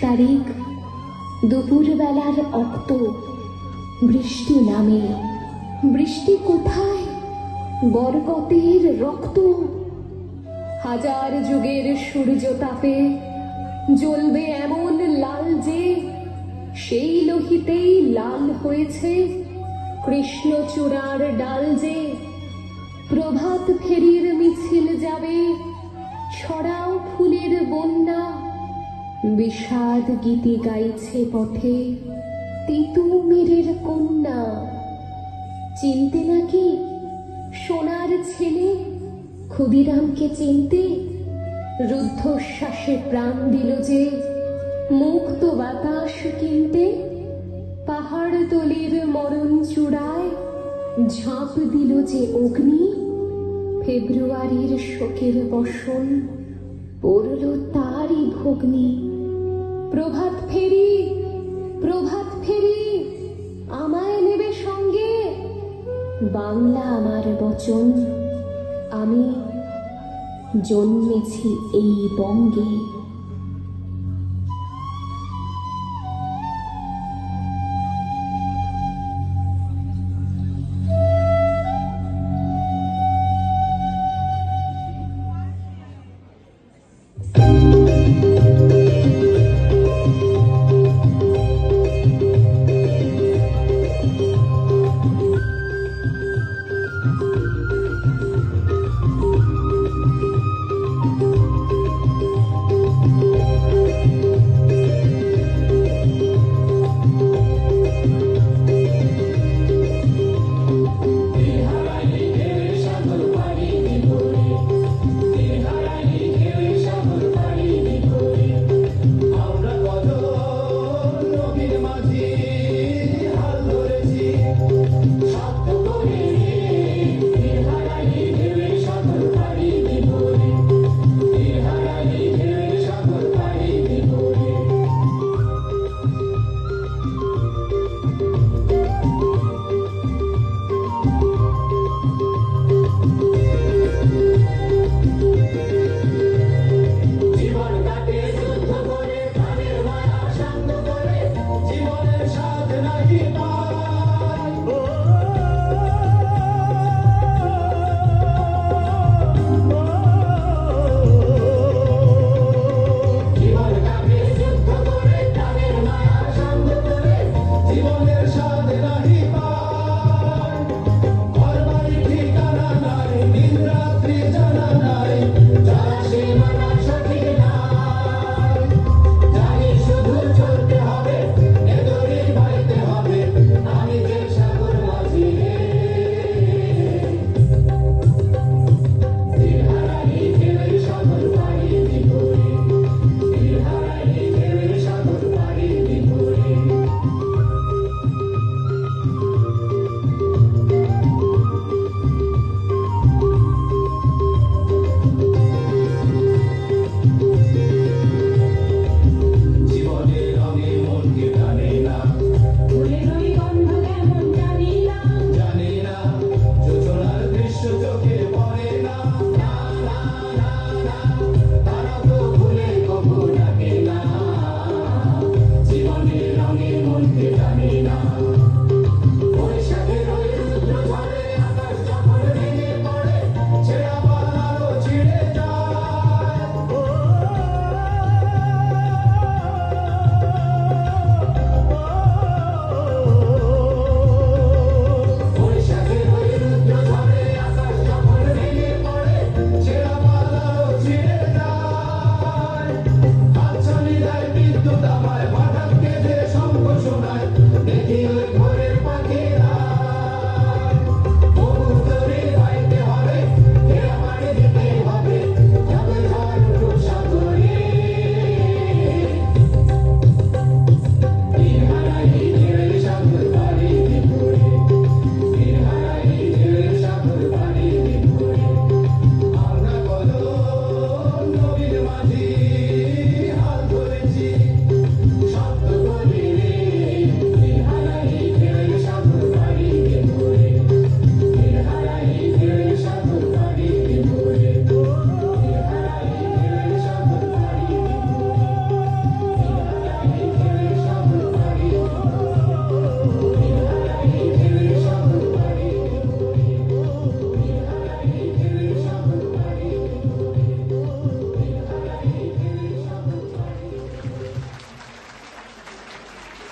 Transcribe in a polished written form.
তারিখ দুপুরবেলার অক্ত। বৃষ্টি নামে। বৃষ্টি কোথায়? বরকতের রক্ত। হাজার যুগের সূর্য তাপে জ্বলবে এমন লাল যে সেই লোহিতেই লাল হয়েছে কৃষ্ণচূড়ার ডাল যে। প্রভাত ফেরির মিছিল যাবে, ছড়াও ফুলের বন্যা। বিষাদ গীতি গাইছে পথে তিতুমিরের কন্যা। চিনতে নাকি সোনার ছেলে ক্ষুদিরামকে? চিনতে রুদ্ধশ্বাসে প্রাণ দিল যে মুক্ত বাতাস কিনতে। পাহাড়তলির মরণ চূড়ায় ঝাঁপ দিল যে অগ্নি। ফেব্রুয়ারির শোকের বসন পড়ল তারই ভগ্নি। প্রভাত ফেরি, প্রভাত ফেরি, আমায় নেবে সঙ্গে। বাংলা আমার বচন, আমি জন্মেছি এই বঙ্গে।